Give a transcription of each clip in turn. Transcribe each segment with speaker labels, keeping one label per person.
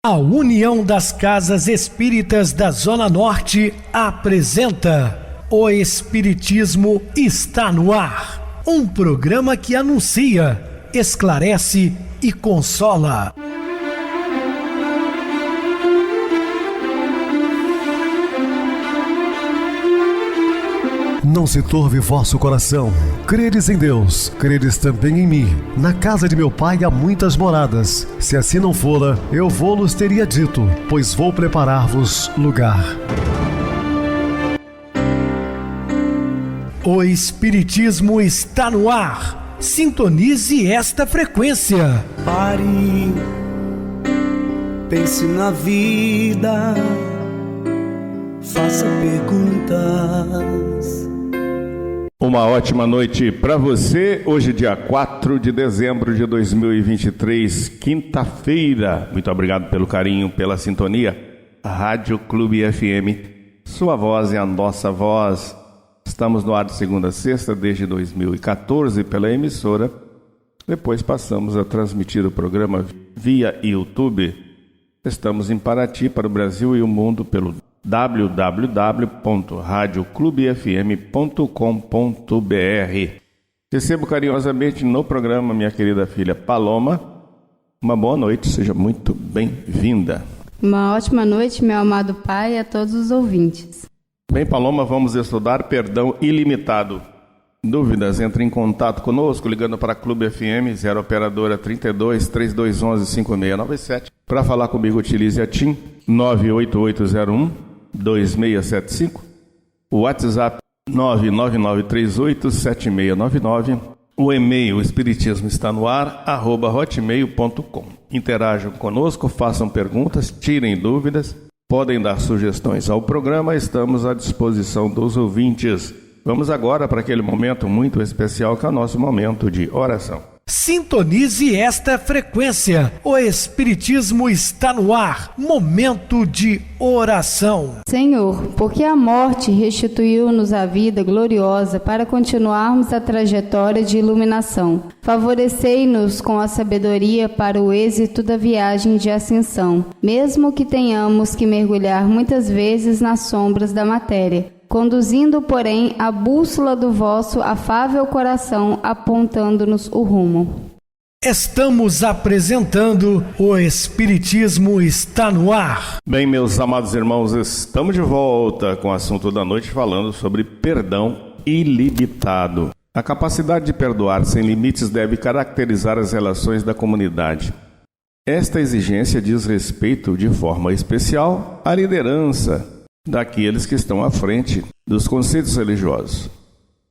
Speaker 1: A União das Casas Espíritas da Zona Norte apresenta O Espiritismo está no ar. Um programa que anuncia, esclarece e consola.
Speaker 2: Não se turve vosso coração. Credes em Deus, credes também em mim. Na casa de meu pai há muitas moradas. Se assim não fora, eu vou-los teria dito, pois vou preparar-vos lugar.
Speaker 1: O Espiritismo está no ar. Sintonize esta frequência.
Speaker 3: Pare, pense na vida, faça perguntas.
Speaker 4: Uma ótima noite para você. Hoje, dia 4 de dezembro de 2023, quinta-feira. Muito obrigado pelo carinho, pela sintonia. Rádio Clube FM, sua voz é a nossa voz. Estamos no ar de segunda a sexta desde 2014 pela emissora. Depois passamos a transmitir o programa via YouTube. Estamos em Paraty para o Brasil e o mundo pelo www.radioclubefm.com.br. Recebo carinhosamente no programa minha querida filha Paloma. Uma boa noite, seja muito bem-vinda.
Speaker 5: Uma ótima noite, meu amado pai, e a todos os ouvintes.
Speaker 4: Bem, Paloma, vamos estudar perdão ilimitado. Dúvidas? Entre em contato conosco ligando para a Clube FM 0 operadora 32 3211 5697. Para falar comigo utilize a TIM 98801 2675, o WhatsApp 999387699, o e-mail espiritismo está no ar @hotmail.com. Interajam conosco, façam perguntas, tirem dúvidas, podem dar sugestões ao programa, estamos à disposição dos ouvintes. Vamos agora para aquele momento muito especial que é o nosso momento de oração.
Speaker 1: Sintonize esta frequência. O Espiritismo está no ar. Momento de oração.
Speaker 5: Senhor, porque a morte restituiu-nos a vida gloriosa para continuarmos a trajetória de iluminação. Favorecei-nos com a sabedoria para o êxito da viagem de ascensão, mesmo que tenhamos que mergulhar muitas vezes nas sombras da matéria, conduzindo, porém, a bússola do vosso afável coração, apontando-nos o rumo.
Speaker 1: Estamos apresentando O Espiritismo está no ar.
Speaker 4: Bem, meus amados irmãos, estamos de volta com o assunto da noite falando sobre perdão ilimitado. A capacidade de perdoar sem limites deve caracterizar as relações da comunidade. Esta exigência diz respeito, de forma especial, à liderança daqueles que estão à frente dos conceitos religiosos,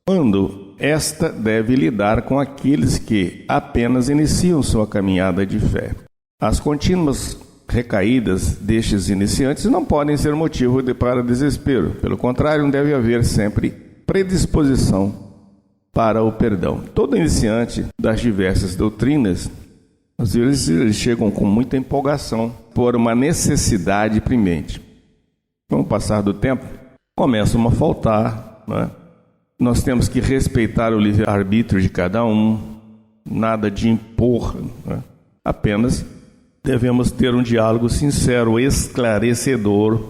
Speaker 4: quando esta deve lidar com aqueles que apenas iniciam sua caminhada de fé. As contínuas recaídas destes iniciantes não podem ser motivo para desespero. Pelo contrário, deve haver sempre predisposição para o perdão. Todo iniciante das diversas doutrinas, às vezes eles chegam com muita empolgação por uma necessidade premente. Com o passar do tempo, começam a faltar, né? Nós temos que respeitar o livre-arbítrio de cada um, nada de impor, né? Apenas devemos ter um diálogo sincero, esclarecedor,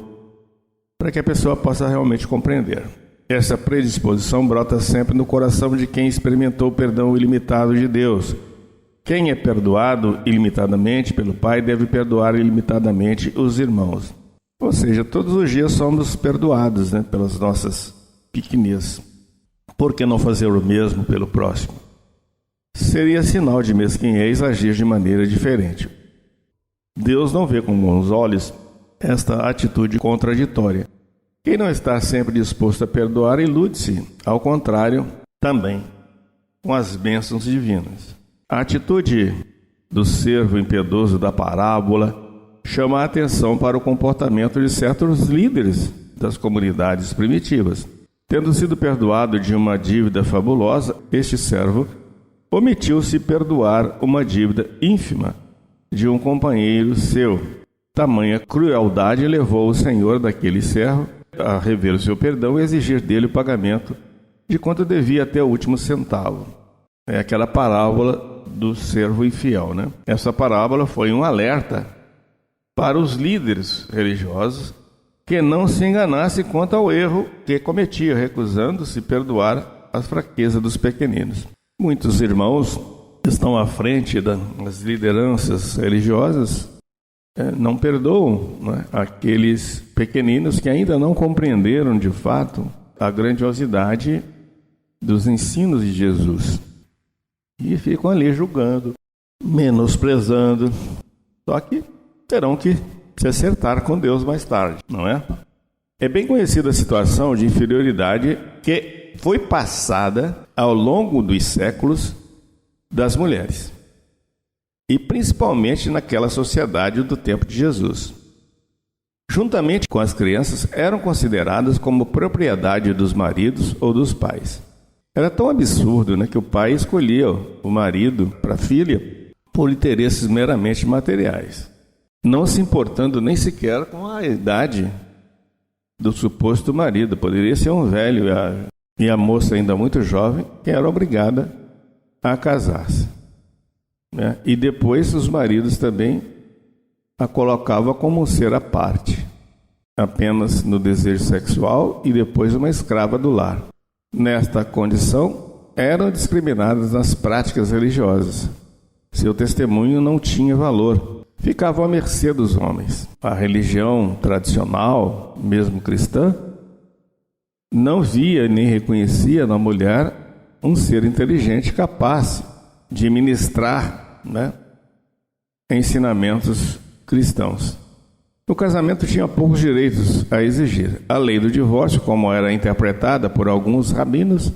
Speaker 4: para que a pessoa possa realmente compreender. Essa predisposição brota sempre no coração de quem experimentou o perdão ilimitado de Deus. Quem é perdoado ilimitadamente pelo Pai deve perdoar ilimitadamente os irmãos. Ou seja, todos os dias somos perdoados, né, pelas nossas pequenez. Por que não fazer o mesmo pelo próximo? Seria sinal de mesquinhez agir de maneira diferente. Deus não vê com bons olhos esta atitude contraditória. Quem não está sempre disposto a perdoar ilude-se, ao contrário, também com as bênçãos divinas. A atitude do servo impiedoso da parábola chama a atenção para o comportamento de certos líderes das comunidades primitivas. Tendo sido perdoado de uma dívida fabulosa, este servo omitiu-se perdoar uma dívida ínfima de um companheiro seu. Tamanha crueldade levou o senhor daquele servo a rever o seu perdão e exigir dele o pagamento de quanto devia até o último centavo. É aquela parábola do servo infiel, né? Essa parábola foi um alerta para os líderes religiosos que não se enganasse quanto ao erro que cometia, recusando-se perdoar as fraquezas dos pequeninos. Muitos irmãos estão à frente das lideranças religiosas, não perdoam, né, aqueles pequeninos que ainda não compreenderam de fato a grandiosidade dos ensinos de Jesus e ficam ali julgando, menosprezando. Só que terão que se acertar com Deus mais tarde, não é? É bem conhecida a situação de inferioridade que foi passada ao longo dos séculos das mulheres, e principalmente naquela sociedade do tempo de Jesus. Juntamente com as crianças, eram consideradas como propriedade dos maridos ou dos pais. Era tão absurdo, né, que o pai escolhia o marido para a filha por interesses meramente materiais, não se importando nem sequer com a idade do suposto marido. Poderia ser um velho e a moça ainda muito jovem que era obrigada a casar-se, né? E depois os maridos também a colocavam como um ser à parte, apenas no desejo sexual, e depois uma escrava do lar. Nesta condição, eram discriminadas nas práticas religiosas. Seu testemunho não tinha valor, ficavam à mercê dos homens. A religião tradicional, mesmo cristã, não via nem reconhecia na mulher um ser inteligente capaz de ministrar, né, ensinamentos cristãos. O casamento tinha poucos direitos a exigir. A lei do divórcio, como era interpretada por alguns rabinos,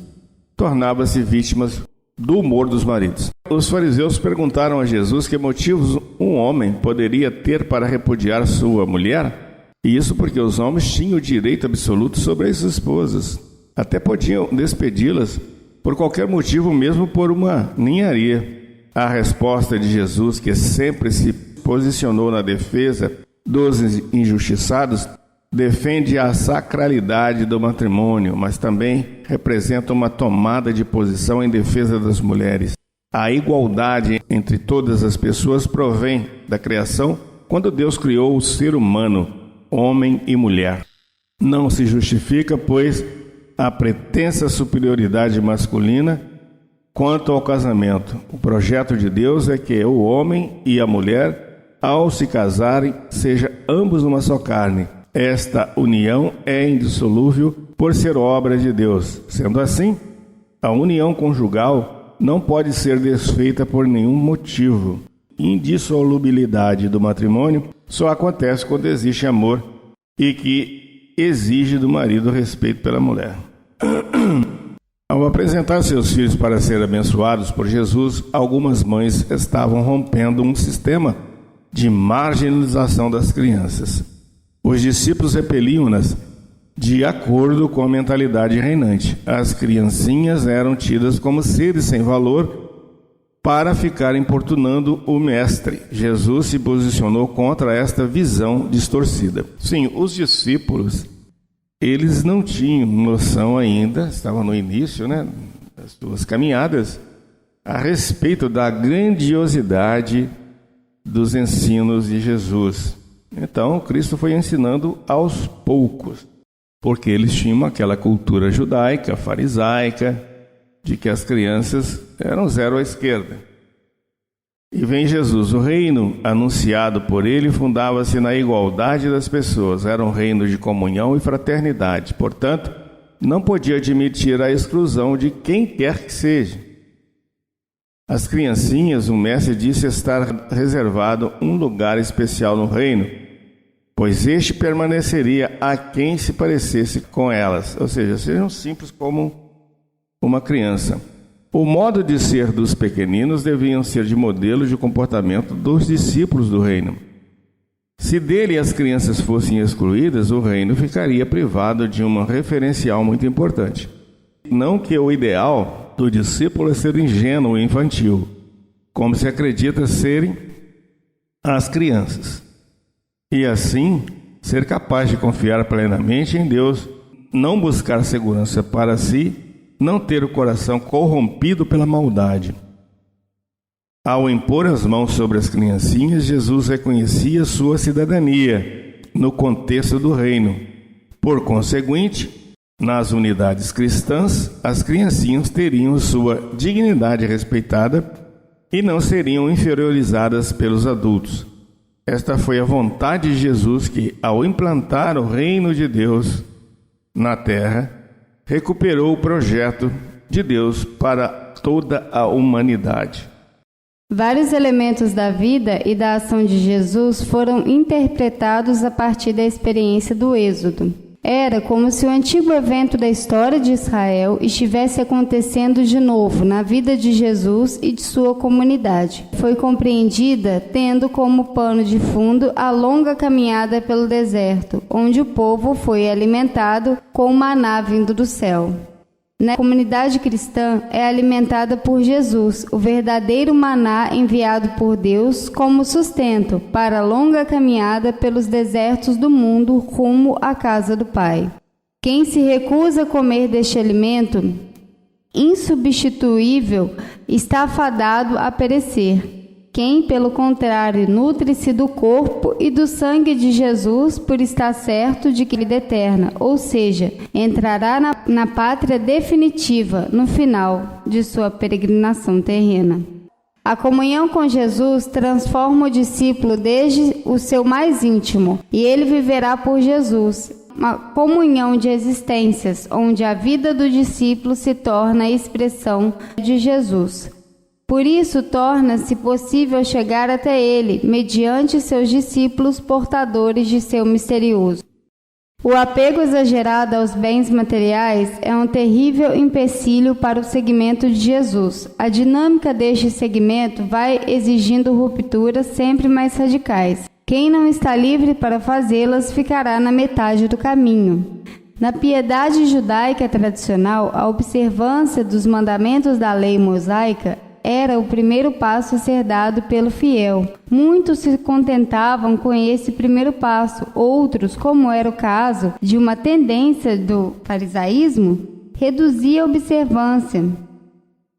Speaker 4: tornava-se vítimas do humor dos maridos. Os fariseus perguntaram a Jesus que motivos um homem poderia ter para repudiar sua mulher, e isso porque os homens tinham o direito absoluto sobre as esposas. Até podiam despedi-las por qualquer motivo, mesmo por uma ninharia. A resposta de Jesus, que sempre se posicionou na defesa dos injustiçados, defende a sacralidade do matrimônio, mas também representa uma tomada de posição em defesa das mulheres. A igualdade entre todas as pessoas provém da criação, quando Deus criou o ser humano, homem e mulher. Não se justifica, pois, a pretensa superioridade masculina quanto ao casamento. O projeto de Deus é que o homem e a mulher, ao se casarem, sejam ambos uma só carne. Esta união é indissolúvel por ser obra de Deus. Sendo assim, a união conjugal não pode ser desfeita por nenhum motivo. Indissolubilidade do matrimônio só acontece quando existe amor e que exige do marido respeito pela mulher. Ao apresentar seus filhos para serem abençoados por Jesus, algumas mães estavam rompendo um sistema de marginalização das crianças. Os discípulos repeliam-nas de acordo com a mentalidade reinante. As criancinhas eram tidas como seres sem valor para ficar importunando o mestre. Jesus se posicionou contra esta visão distorcida. Sim, os discípulos, eles não tinham noção ainda, estavam no início, né, das suas caminhadas, a respeito da grandiosidade dos ensinos de Jesus. Então, Cristo foi ensinando aos poucos, porque eles tinham aquela cultura judaica, farisaica, de que as crianças eram zero à esquerda. E vem Jesus. O reino anunciado por ele fundava-se na igualdade das pessoas. Era um reino de comunhão e fraternidade. Portanto, não podia admitir a exclusão de quem quer que seja. As criancinhas, o mestre disse estar reservado um lugar especial no reino, pois este permaneceria a quem se parecesse com elas, ou seja, sejam simples como uma criança. O modo de ser dos pequeninos deviam ser de modelo de comportamento dos discípulos do reino. Se dele as crianças fossem excluídas, o reino ficaria privado de uma referencial muito importante. Não que o ideal do discípulo é ser ingênuo e infantil, como se acredita serem as crianças, e assim ser capaz de confiar plenamente em Deus, não buscar segurança para si, não ter o coração corrompido pela maldade. Ao impor as mãos sobre as criancinhas, Jesus reconhecia sua cidadania no contexto do reino. Por conseguinte, nas unidades cristãs, as criancinhas teriam sua dignidade respeitada e não seriam inferiorizadas pelos adultos. Esta foi a vontade de Jesus que, ao implantar o reino de Deus na terra, recuperou o projeto de Deus para toda a humanidade.
Speaker 5: Vários elementos da vida e da ação de Jesus foram interpretados a partir da experiência do Êxodo. Era como se o antigo evento da história de Israel estivesse acontecendo de novo na vida de Jesus e de sua comunidade. Foi compreendida tendo como pano de fundo a longa caminhada pelo deserto, onde o povo foi alimentado com o maná vindo do céu. Na comunidade cristã é alimentada por Jesus, o verdadeiro maná enviado por Deus como sustento para a longa caminhada pelos desertos do mundo rumo à casa do Pai. Quem se recusa a comer deste alimento insubstituível está fadado a perecer. Quem, pelo contrário, nutre-se do corpo e do sangue de Jesus por estar certo de que vida eterna, ou seja, entrará na pátria definitiva no final de sua peregrinação terrena. A comunhão com Jesus transforma o discípulo desde o seu mais íntimo, e ele viverá por Jesus. Uma comunhão de existências, onde a vida do discípulo se torna a expressão de Jesus. Por isso, torna-se possível chegar até ele, mediante seus discípulos portadores de seu misterioso. O apego exagerado aos bens materiais é um terrível empecilho para o seguimento de Jesus. A dinâmica deste segmento vai exigindo rupturas sempre mais radicais. Quem não está livre para fazê-las ficará na metade do caminho. Na piedade judaica tradicional, a observância dos mandamentos da lei mosaica era o primeiro passo a ser dado pelo fiel. Muitos se contentavam com esse primeiro passo. Outros, como era o caso de uma tendência do farisaísmo, reduziam a observância.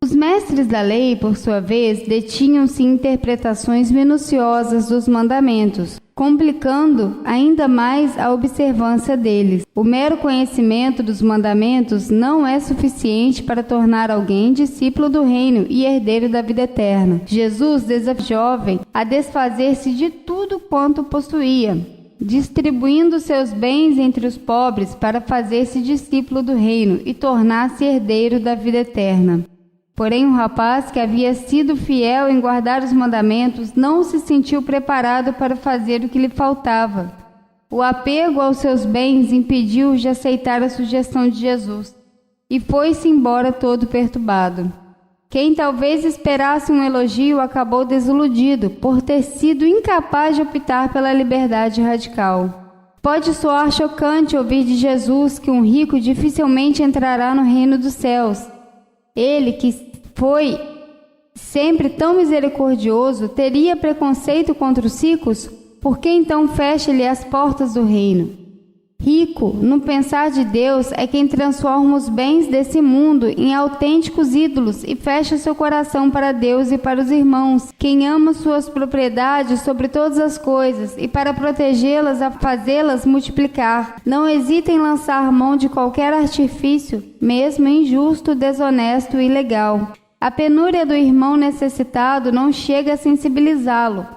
Speaker 5: Os mestres da lei, por sua vez, detinham-se em interpretações minuciosas dos mandamentos, complicando ainda mais a observância deles. O mero conhecimento dos mandamentos não é suficiente para tornar alguém discípulo do reino e herdeiro da vida eterna. Jesus desafiou o jovem a desfazer-se de tudo quanto possuía, distribuindo seus bens entre os pobres para fazer-se discípulo do reino e tornar-se herdeiro da vida eterna. Porém, o rapaz, que havia sido fiel em guardar os mandamentos, não se sentiu preparado para fazer o que lhe faltava. O apego aos seus bens impediu-o de aceitar a sugestão de Jesus, e foi-se embora todo perturbado. Quem talvez esperasse um elogio acabou desiludido, por ter sido incapaz de optar pela liberdade radical. Pode soar chocante ouvir de Jesus que um rico dificilmente entrará no reino dos céus. Ele, que foi sempre tão misericordioso, teria preconceito contra os ricos? Por que então fecha-lhe as portas do reino? Rico, no pensar de Deus, é quem transforma os bens desse mundo em autênticos ídolos e fecha seu coração para Deus e para os irmãos. Quem ama suas propriedades sobre todas as coisas e para protegê-las a fazê-las multiplicar. Não hesita em lançar mão de qualquer artifício, mesmo injusto, desonesto e ilegal. A penúria do irmão necessitado não chega a sensibilizá-lo.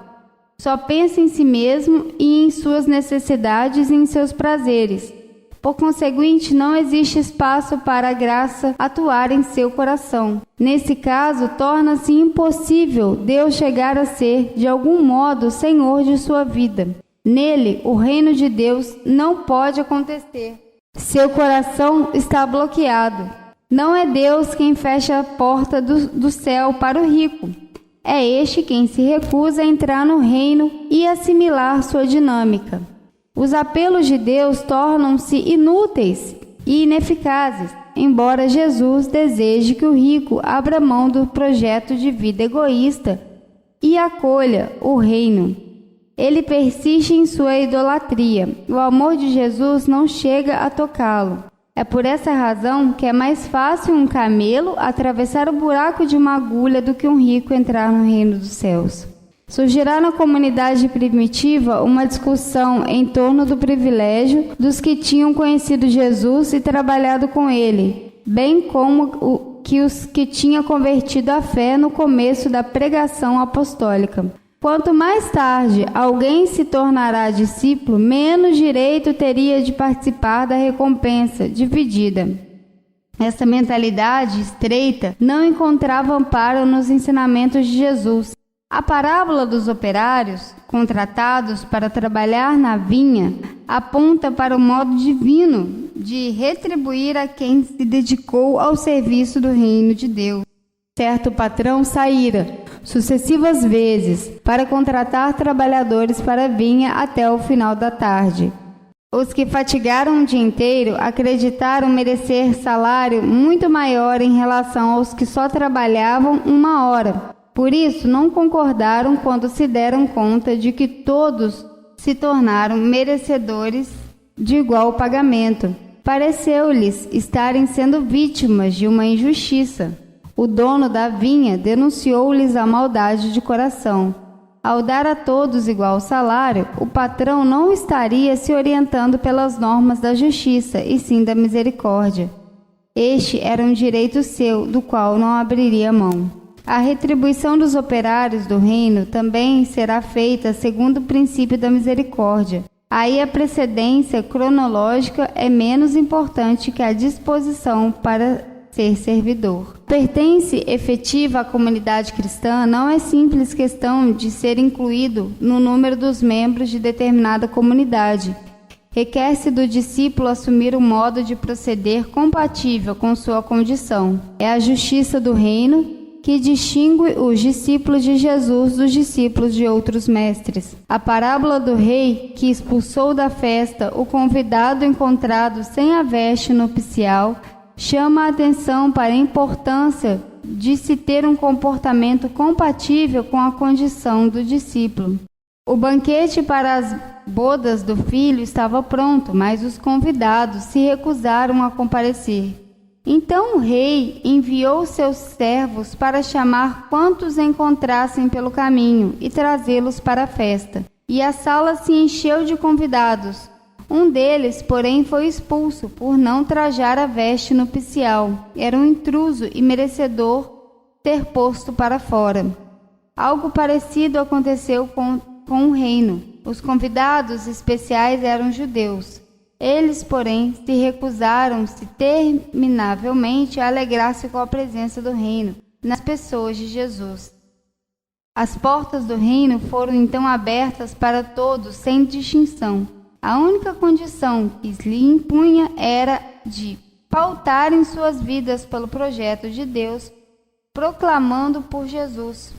Speaker 5: Só pensa em si mesmo e em suas necessidades e em seus prazeres. Por conseguinte, não existe espaço para a graça atuar em seu coração. Nesse caso, torna-se impossível Deus chegar a ser, de algum modo, Senhor de sua vida. Nele, o reino de Deus não pode acontecer. Seu coração está bloqueado. Não é Deus quem fecha a porta do céu para o rico. É este quem se recusa a entrar no reino e assimilar sua dinâmica. Os apelos de Deus tornam-se inúteis e ineficazes, embora Jesus deseje que o rico abra mão do projeto de vida egoísta e acolha o reino. Ele persiste em sua idolatria. O amor de Jesus não chega a tocá-lo. É por essa razão que é mais fácil um camelo atravessar o buraco de uma agulha do que um rico entrar no reino dos céus. Surgirá na comunidade primitiva uma discussão em torno do privilégio dos que tinham conhecido Jesus e trabalhado com ele, bem como os que tinham convertido à fé no começo da pregação apostólica. Quanto mais tarde alguém se tornará discípulo, menos direito teria de participar da recompensa dividida. Essa mentalidade estreita não encontrava amparo nos ensinamentos de Jesus. A parábola dos operários, contratados para trabalhar na vinha, aponta para o modo divino de retribuir a quem se dedicou ao serviço do reino de Deus. Certo patrão saíra, sucessivas vezes, para contratar trabalhadores para a vinha até o final da tarde. Os que fatigaram o dia inteiro acreditaram merecer salário muito maior em relação aos que só trabalhavam 1 hora. Por isso, não concordaram quando se deram conta de que todos se tornaram merecedores de igual pagamento. Pareceu-lhes estarem sendo vítimas de uma injustiça. O dono da vinha denunciou-lhes a maldade de coração. Ao dar a todos igual salário, o patrão não estaria se orientando pelas normas da justiça, e sim da misericórdia. Este era um direito seu, do qual não abriria mão. A retribuição dos operários do reino também será feita segundo o princípio da misericórdia. Aí a precedência cronológica é menos importante que a disposição para ser servidor. Pertence efetiva à comunidade cristã não é simples questão de ser incluído no número dos membros de determinada comunidade. Requer-se do discípulo assumir um modo de proceder compatível com sua condição. É a justiça do reino que distingue os discípulos de Jesus dos discípulos de outros mestres. A parábola do rei que expulsou da festa o convidado encontrado sem a veste nupcial chama a atenção para a importância de se ter um comportamento compatível com a condição do discípulo. O banquete para as bodas do filho estava pronto, mas os convidados se recusaram a comparecer. Então o rei enviou seus servos para chamar quantos encontrassem pelo caminho e trazê-los para a festa. E a sala se encheu de convidados. Um deles, porém, foi expulso por não trajar a veste nupcial. Era um intruso e merecedor ter posto para fora. Algo parecido aconteceu com o reino. Os convidados especiais eram judeus. Eles, porém, se recusaram-se terminavelmente a alegrar-se com a presença do reino nas pessoas de Jesus. As portas do reino foram então abertas para todos, sem distinção. A única condição que lhe impunha era de pautarem suas vidas pelo projeto de Deus, proclamando por Jesus.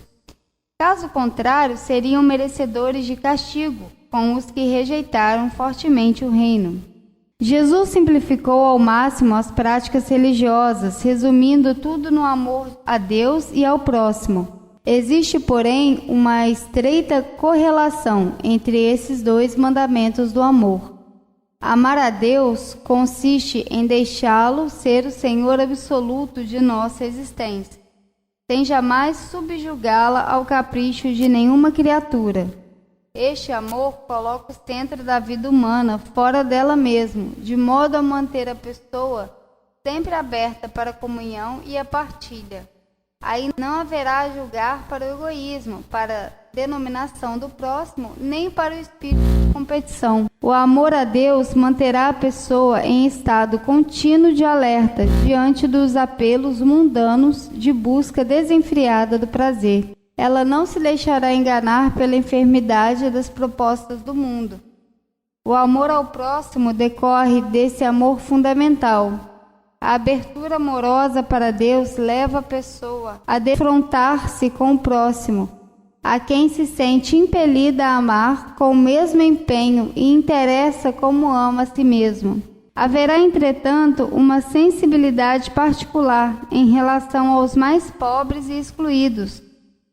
Speaker 5: Caso contrário, seriam merecedores de castigo, com os que rejeitaram fortemente o reino. Jesus simplificou ao máximo as práticas religiosas, resumindo tudo no amor a Deus e ao próximo. Existe, porém, uma estreita correlação entre esses dois mandamentos do amor. Amar a Deus consiste em deixá-lo ser o Senhor absoluto de nossa existência, sem jamais subjugá-la ao capricho de nenhuma criatura. Este amor coloca o centro da vida humana fora dela mesma, de modo a manter a pessoa sempre aberta para a comunhão e a partilha. Aí não haverá julgar para o egoísmo, para a denominação do próximo, nem para o espírito de competição. O amor a Deus manterá a pessoa em estado contínuo de alerta diante dos apelos mundanos de busca desenfreada do prazer. Ela não se deixará enganar pela enfermidade das propostas do mundo. O amor ao próximo decorre desse amor fundamental. A abertura amorosa para Deus leva a pessoa a defrontar-se com o próximo, a quem se sente impelida a amar com o mesmo empenho e interessa como ama a si mesmo. Haverá, entretanto, uma sensibilidade particular em relação aos mais pobres e excluídos,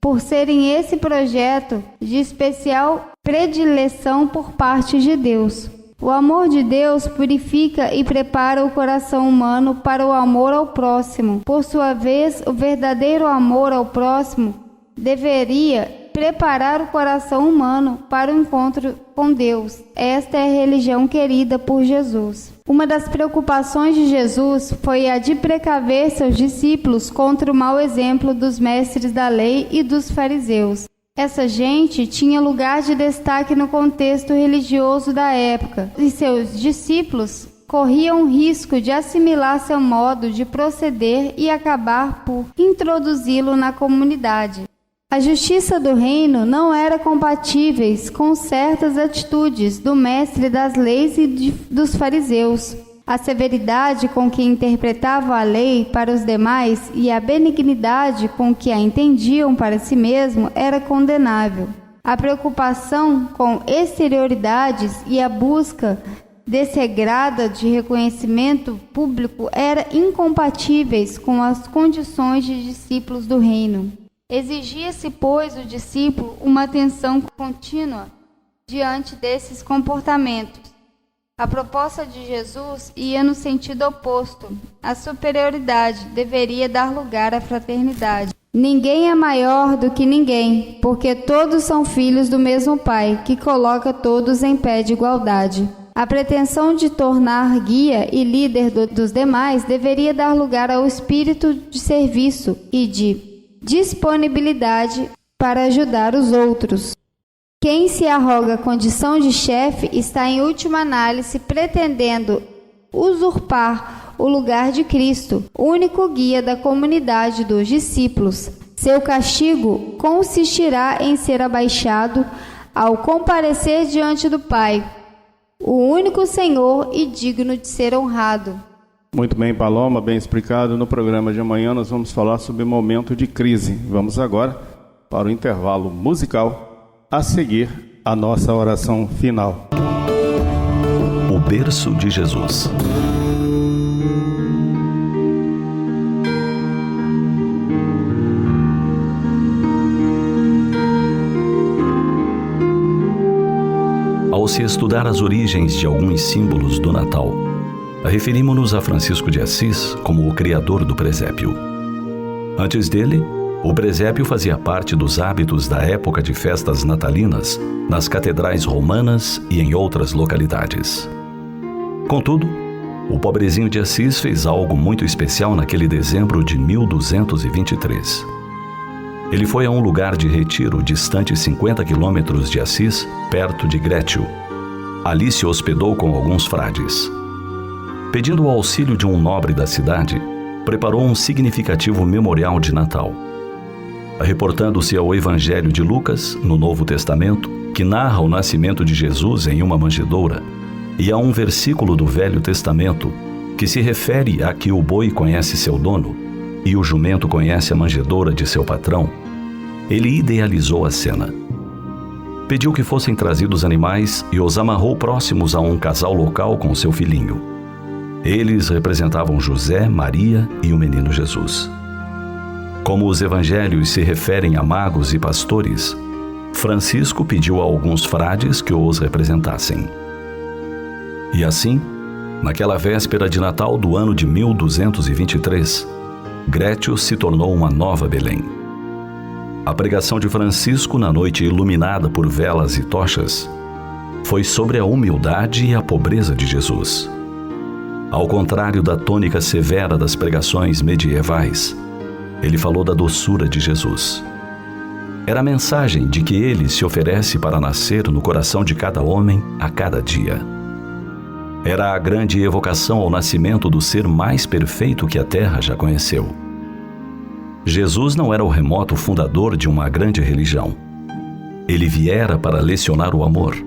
Speaker 5: por serem esse projeto de especial predileção por parte de Deus. O amor de Deus purifica e prepara o coração humano para o amor ao próximo. Por sua vez, o verdadeiro amor ao próximo deveria preparar o coração humano para o encontro com Deus. Esta é a religião querida por Jesus. Uma das preocupações de Jesus foi a de precaver seus discípulos contra o mau exemplo dos mestres da lei e dos fariseus. Essa gente tinha lugar de destaque no contexto religioso da época, e seus discípulos corriam o risco de assimilar seu modo de proceder e acabar por introduzi-lo na comunidade. A justiça do reino não era compatível com certas atitudes do mestre das leis e dos fariseus. A severidade com que interpretavam a lei para os demais e a benignidade com que a entendiam para si mesmo era condenável. A preocupação com exterioridades e a busca desregrada de reconhecimento público eram incompatíveis com as condições de discípulos do reino. Exigia-se, pois, do discípulo uma atenção contínua diante desses comportamentos. A proposta de Jesus ia no sentido oposto. A superioridade deveria dar lugar à fraternidade. Ninguém é maior do que ninguém, porque todos são filhos do mesmo Pai, que coloca todos em pé de igualdade. A pretensão de tornar guia e líder dos demais deveria dar lugar ao espírito de serviço e de disponibilidade para ajudar os outros. Quem se arroga a condição de chefe está, em última análise, pretendendo usurpar o lugar de Cristo, único guia da comunidade dos discípulos. Seu castigo consistirá em ser abaixado ao comparecer diante do Pai, o único Senhor e digno de ser honrado.
Speaker 4: Muito bem, Paloma, bem explicado. No programa de amanhã nós vamos falar sobre momento de crise. Vamos agora para o intervalo musical. A seguir, a nossa oração final.
Speaker 6: O berço de Jesus. Ao se estudar as origens de alguns símbolos do Natal, referimos-nos a Francisco de Assis como o criador do presépio. Antes dele, o presépio fazia parte dos hábitos da época de festas natalinas nas catedrais romanas e em outras localidades. Contudo, o pobrezinho de Assis fez algo muito especial naquele dezembro de 1223. Ele foi a um lugar de retiro distante 50 quilômetros de Assis, perto de Grétio. Ali se hospedou com alguns frades. Pedindo o auxílio de um nobre da cidade, preparou um significativo memorial de Natal. Reportando-se ao Evangelho de Lucas, no Novo Testamento, que narra o nascimento de Jesus em uma manjedoura, e a um versículo do Velho Testamento, que se refere a que o boi conhece seu dono e o jumento conhece a manjedoura de seu patrão, ele idealizou a cena. Pediu que fossem trazidos animais e os amarrou próximos a um casal local com seu filhinho. Eles representavam José, Maria e o menino Jesus. Como os evangelhos se referem a magos e pastores, Francisco pediu a alguns frades que os representassem. E assim, naquela véspera de Natal do ano de 1223, Grétio se tornou uma nova Belém. A pregação de Francisco, na noite iluminada por velas e tochas, foi sobre a humildade e a pobreza de Jesus. Ao contrário da tônica severa das pregações medievais, ele falou da doçura de Jesus. Era a mensagem de que ele se oferece para nascer no coração de cada homem a cada dia. Era a grande evocação ao nascimento do ser mais perfeito que a terra já conheceu. Jesus não era o remoto fundador de uma grande religião. Ele viera para lecionar o amor,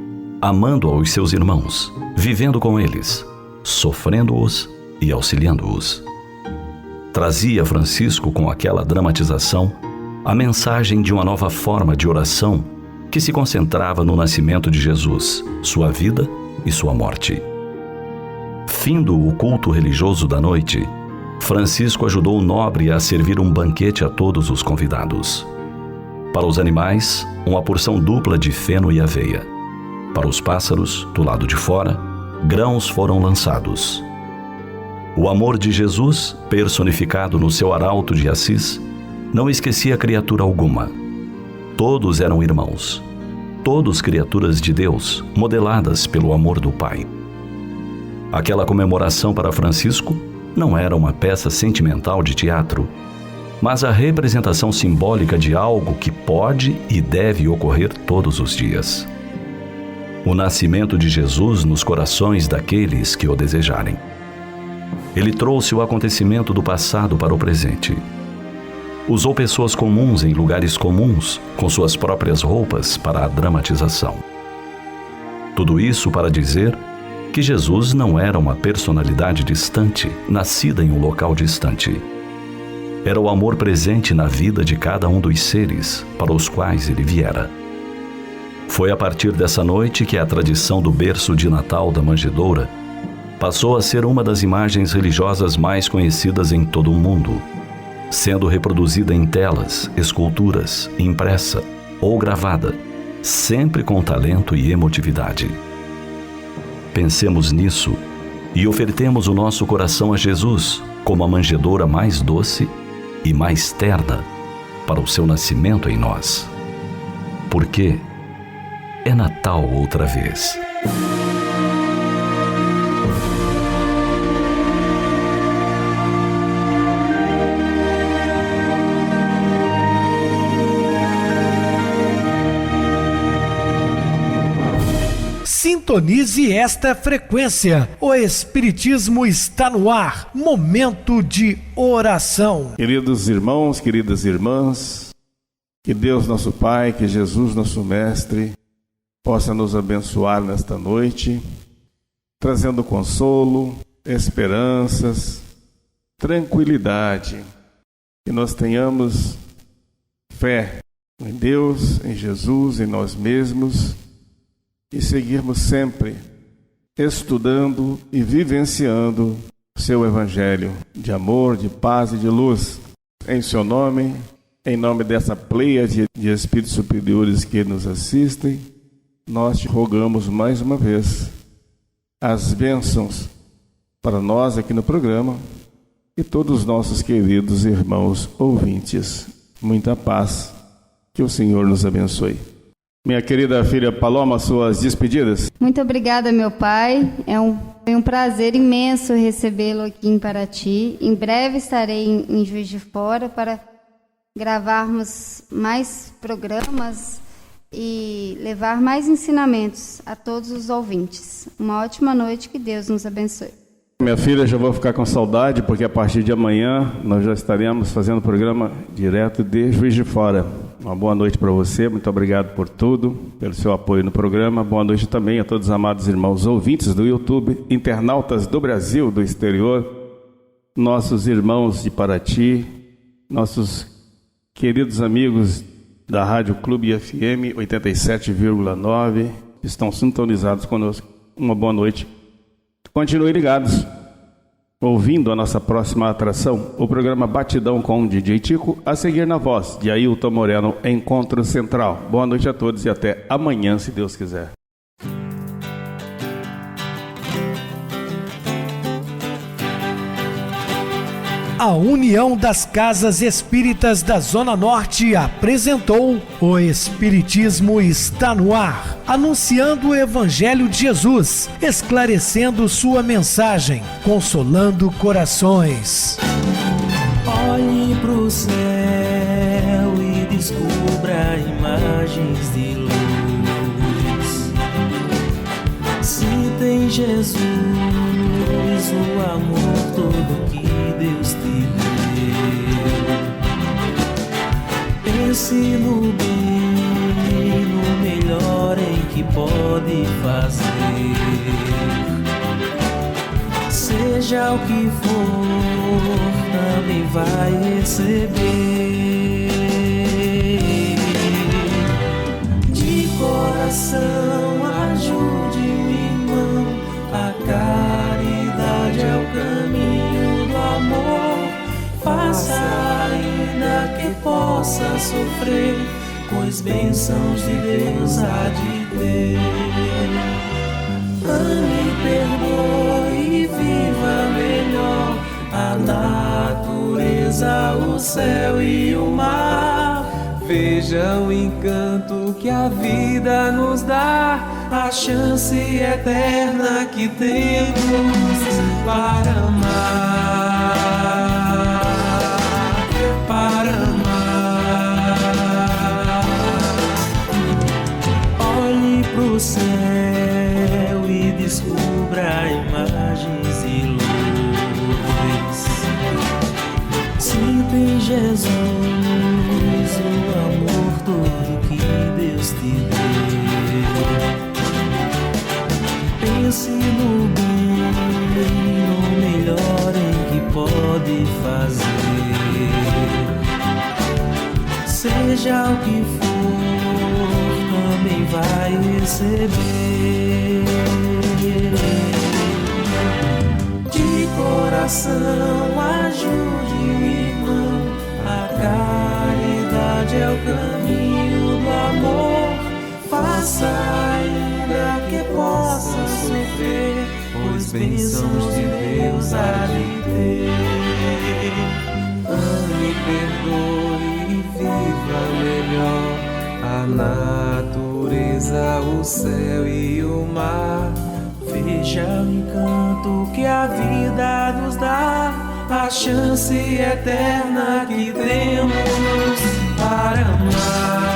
Speaker 6: amando aos seus irmãos, vivendo com eles, sofrendo-os e auxiliando-os. Trazia Francisco, com aquela dramatização, a mensagem de uma nova forma de oração que se concentrava no nascimento de Jesus, sua vida e sua morte. Findo o culto religioso da noite, Francisco ajudou o nobre a servir um banquete a todos os convidados. Para os animais, uma porção dupla de feno e aveia. Para os pássaros, do lado de fora, grãos foram lançados. O amor de Jesus, personificado no seu arauto de Assis, não esquecia criatura alguma. Todos eram irmãos, todos criaturas de Deus, modeladas pelo amor do Pai. Aquela comemoração para Francisco não era uma peça sentimental de teatro, mas a representação simbólica de algo que pode e deve ocorrer todos os dias. O nascimento de Jesus nos corações daqueles que o desejarem. Ele trouxe o acontecimento do passado para o presente. Usou pessoas comuns em lugares comuns, com suas próprias roupas, para a dramatização. Tudo isso para dizer que Jesus não era uma personalidade distante, nascida em um local distante. Era o amor presente na vida de cada um dos seres para os quais ele viera. Foi a partir dessa noite que a tradição do berço de Natal da Manjedoura passou a ser uma das imagens religiosas mais conhecidas em todo o mundo, sendo reproduzida em telas, esculturas, impressa ou gravada, sempre com talento e emotividade. Pensemos nisso e ofertemos o nosso coração a Jesus como a manjedoura mais doce e mais terna para o seu nascimento em nós. Porque é Natal outra vez.
Speaker 1: Sintonize esta frequência. O Espiritismo está no ar. Momento de oração.
Speaker 4: Queridos irmãos, queridas irmãs, que Deus nosso Pai, que Jesus nosso Mestre, possa nos abençoar nesta noite, trazendo consolo, esperanças, tranquilidade, que nós tenhamos fé em Deus, em Jesus, em nós mesmos, e seguirmos sempre estudando e vivenciando o seu Evangelho de amor, de paz e de luz. Em seu nome, em nome dessa pleiade de espíritos superiores que nos assistem, nós te rogamos mais uma vez as bênçãos para nós aqui no programa e todos os nossos queridos irmãos ouvintes. Muita paz, que o Senhor nos abençoe. Minha querida filha Paloma, suas despedidas.
Speaker 5: Muito obrigada, meu pai. Foi um prazer imenso recebê-lo aqui em Paraty. Em breve estarei em Juiz de Fora para gravarmos mais programas e levar mais ensinamentos a todos os ouvintes. Uma ótima noite, que Deus nos abençoe.
Speaker 4: Minha filha, já vou ficar com saudade, porque a partir de amanhã nós já estaremos fazendo o programa direto de Juiz de Fora. Uma boa noite para você, muito obrigado por tudo, pelo seu apoio no programa. Boa noite também a todos os amados irmãos ouvintes do YouTube, internautas do Brasil, do exterior, nossos irmãos de Paraty, nossos queridos amigos da Rádio Clube FM 87,9, que estão sintonizados conosco. Uma boa noite. Continuem ligados, ouvindo a nossa próxima atração, o programa Batidão com o DJ Tico, a seguir na voz de Ailton Moreno, Encontro Central. Boa noite a todos e até amanhã, se Deus quiser.
Speaker 1: A União das Casas Espíritas da Zona Norte apresentou O Espiritismo está no ar, anunciando o Evangelho de Jesus, esclarecendo sua mensagem, consolando corações.
Speaker 3: Olhe pro céu e descubra imagens de luz. Se tem Jesus, o amor todo que Deus te deu. Pense no bem, no melhor em que pode fazer. Seja o que for, também vai receber. De coração, ajude-me, irmão. A caridade é o caminho do amor. Faça ainda que possa sofrer, pois bênçãos de Deus há de ter. Ame, perdoe e viva melhor a natureza, o céu e o mar. Veja o encanto que a vida nos dá, a chance eterna que temos para amar, para amar. Olhe pro céu e descubra imagens e luz. Sinta em Jesus o amor todo que Deus te deu. Pense no bem, no melhor em que pode fazer. Seja o que for, também vai receber. De coração, ajude o irmão. A caridade é o caminho do amor. Faça ainda que possa sofrer, pois bênçãos de Deus há de ter. Ame, perdoe e viva melhor a natureza, o céu e o mar. Veja o encanto que a vida nos dá, a chance eterna que temos para amar.